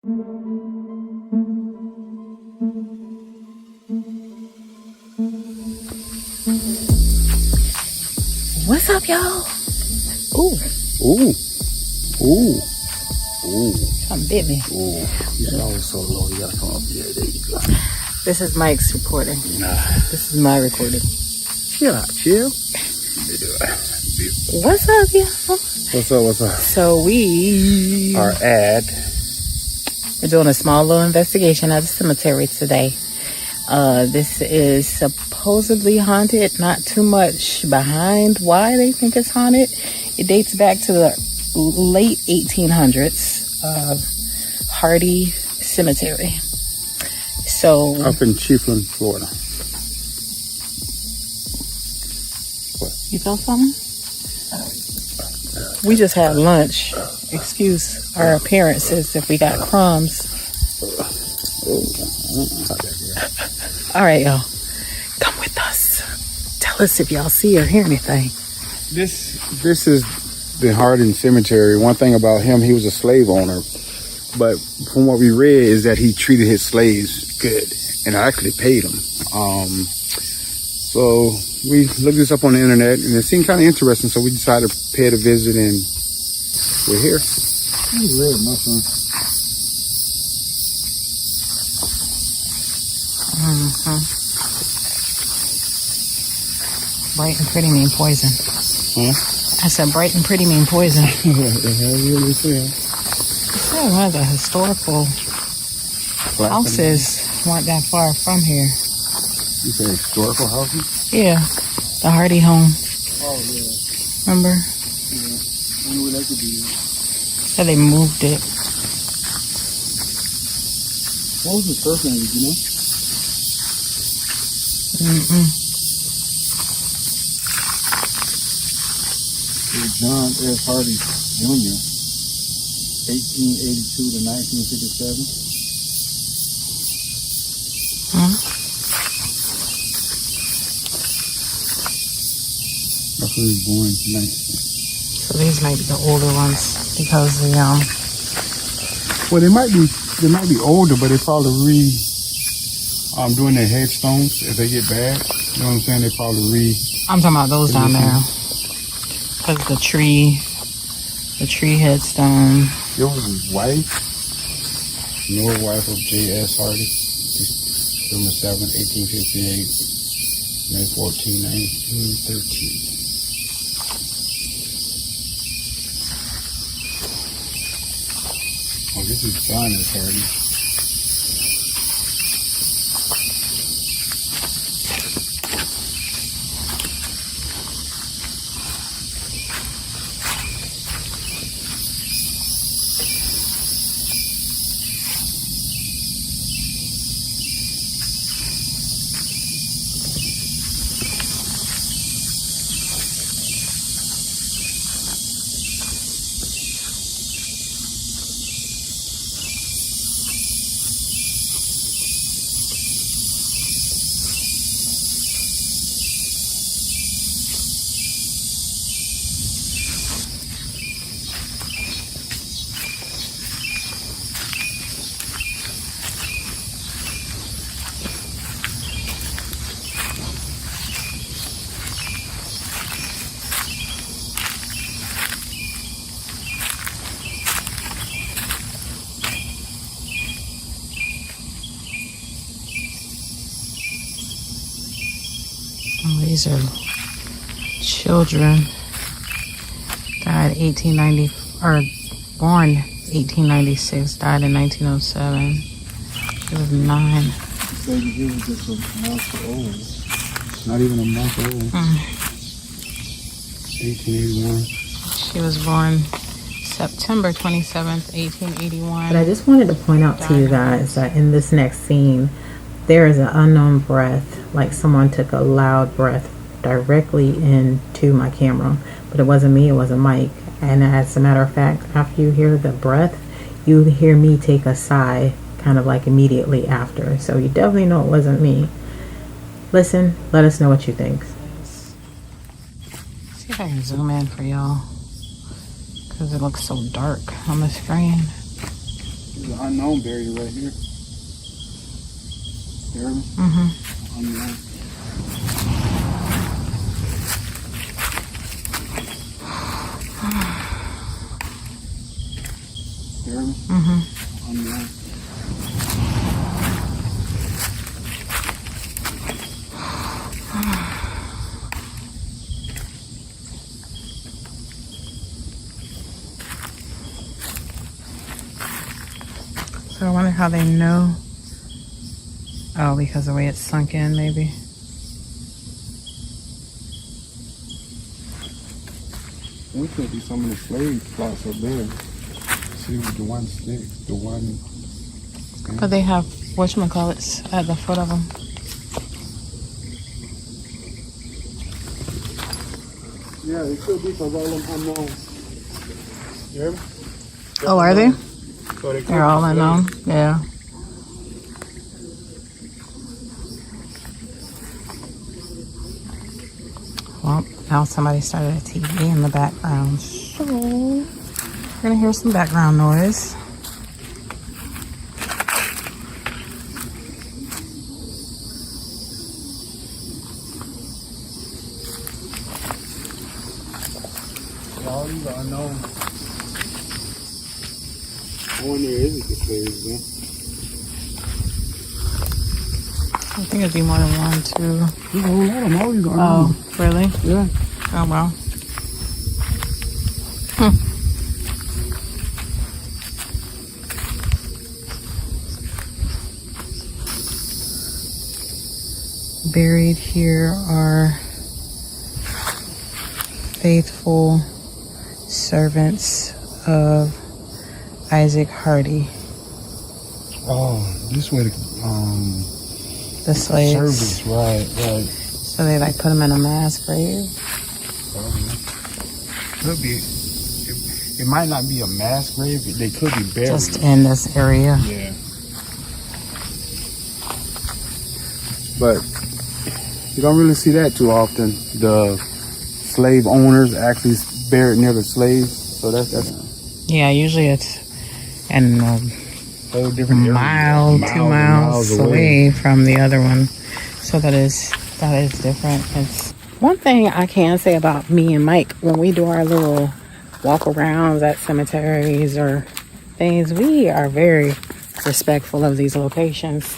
What's up, y'all? Ooh. Ooh. Ooh. Ooh. Something bit me. Ooh. You're always so low. You gotta come up here. There you go. This is Mike's recording. This is my recording. Chill out. Chill. What's up, y'all? What's up? So we We're doing a small little investigation at the cemetery today. This is supposedly haunted. Not too much behind why they think it's haunted. It dates back to the late 1800s. Hardee Cemetery. So up in Chiefland, Florida. What? You feel something? We just had lunch. Excuse our appearances if we got crumbs. All right, y'all. Come with us. Tell us if y'all see or hear anything. This is the Hardee Cemetery. One thing about him, he was a slave owner. But from what we read is that he treated his slaves good and actually paid them. So we looked this up on the internet and it seemed kind of interesting. So we decided to pay it a visit and we're here. Red mushroom. Bright and pretty mean poison. Huh? I said bright and pretty mean poison. What the hell you really saying? Yeah, one of the historical houses weren't that far from here. You say historical houses? Yeah, the Hardee home. Oh, yeah. Remember? Yeah. When would that be? So they moved it. What was the first name, did you know? John F. Hardee Jr., 1882 to 1957. That's when he was born. So these might be the older ones because the Well, they might be older, but they probably doing their headstones if they get bad. You know what I'm saying? They probably I'm talking about those down there. Because the tree headstone. It was his wife, Noah, wife of J.S. Hardee, December 7th, 1858, May 14, 1913. Oh, this is John F. Hardee. These are children. Died 1890 or born 1896. Died in 1907. She was 9. So he was just a month old. Not even a month old. 1881. She was born September 27th, 1881. But I just wanted to point out to you guys that in this next scene, there is an unknown breath, like someone took a loud breath directly into my camera. But it wasn't me, it wasn't Mike. And as a matter of fact, after you hear the breath, you hear me take a sigh kind of like immediately after. So you definitely know it wasn't me. Listen, let us know what you think. See if I can zoom in for y'all, because it looks so dark on the screen. There's an unknown buried right here. You hear me? Mm-hmm. Unknown. You hear me? Mm-hmm. Unknown. So I wonder how they know. Oh, because the way it's sunk in, maybe. We could be some of the slave plots up there. See the one stick, the one. But they have whatchamacallits at the foot of them. Yeah, it could be because all of them unknown. You hear me? Oh, are they? So they They're all unknown. Yeah. Well, now somebody started a TV in the background. So we're gonna hear some background noise. All these are unknown. I wonder is it the slaves, man? I think it'd be more than one, two. There's a whole lot of them. All these are unknown. Oh, really? Yeah. Oh, well. Buried here are faithful servants of Isaac Hardee, Oh, this way the slaves. service, right. So they like put them in a mass grave. Could be. It might not be a mass grave. They could be buried. Just in this area. Yeah. But you don't really see that too often. The slave owners actually buried near the slaves. So that's Yeah, usually it's in a whole different area. mile, 2 miles away from the other one. So that is different. It's one thing I can say about me and Mike when we do our little walk arounds at cemeteries or things, we are very respectful of these locations.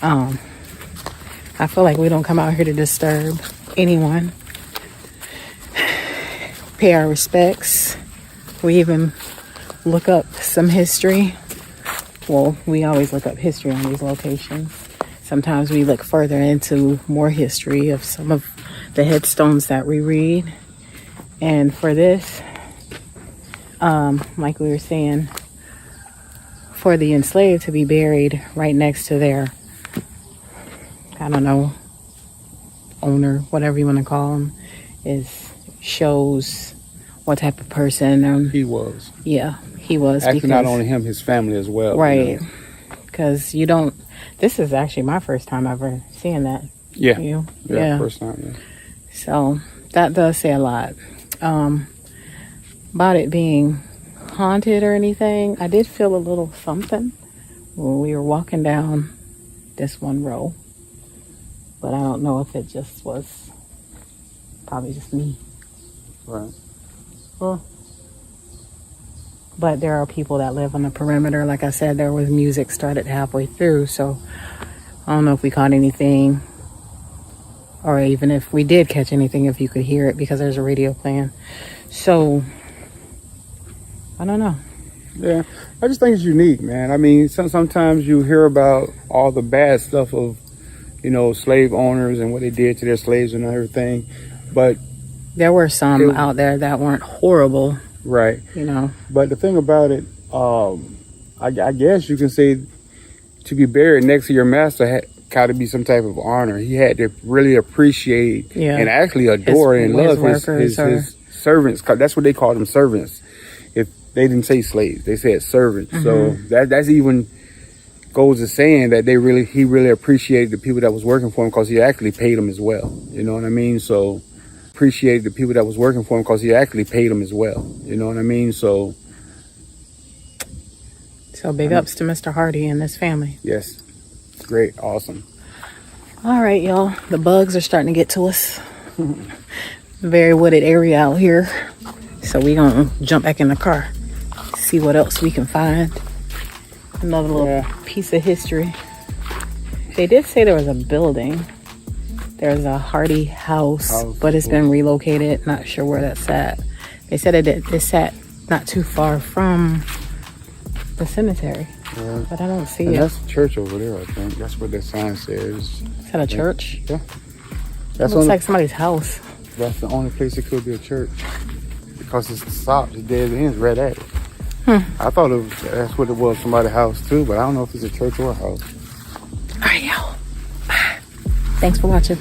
I feel like we don't come out here to disturb anyone. Pay our respects. We even look up some history. Well, we always look up history on these locations. Sometimes we look further into more history of some of the headstones that we read. And for this, like we were saying, for the enslaved to be buried right next to their, I don't know, owner, whatever you want to call him, shows what type of person. He was. Yeah, he was. Actually, because, not only him, his family as well. right. Because you don't, this is actually my first time ever seeing that. Yeah. Yeah. First time, yeah. So that does say a lot. About it being haunted or anything, I did feel a little something when we were walking down this one row. But I don't know if it just was probably just me. Right. Well, but there are people that live on the perimeter. Like I said, there was music started halfway through, so I don't know if we caught anything, or even if we did catch anything, if you could hear it, because there's a radio playing. So I don't know. Yeah, I just think it's unique, man. I mean, sometimes you hear about all the bad stuff of, slave owners and what they did to their slaves and everything, but there were some out there that weren't horrible, right? But the thing about it, I guess you can say, to be buried next to your master got to be some type of honor. He had to really appreciate and actually adore and love his servants. That's what they called them, servants. If they didn't say slaves, they said servants. So that's even goes to saying that he really appreciated the people that was working for him, because he actually paid them as well. You know what I mean? So appreciated the people that was working for him, because he actually paid them as well. You know what I mean? So So big ups to Mr. Hardee and his family. Yes. Great. Awesome. All right, y'all. The bugs are starting to get to us. Very wooded area out here. So we gonna jump back in the car. See what else we can find. Another little piece of history. They did say there was a building. There's a Hardee house, but it's been relocated. Not sure where that's at. They said it sat not too far from the cemetery, but I don't see it. That's a church over there, I think. That's what the sign says. Is that a church? Yeah. That looks like somebody's house. That's the only place it could be a church. Because it's stopped, the dead ends right at it. I thought that's what it was, somebody's house too, but I don't know if it's a church or a house. All right, y'all. Thanks for watching.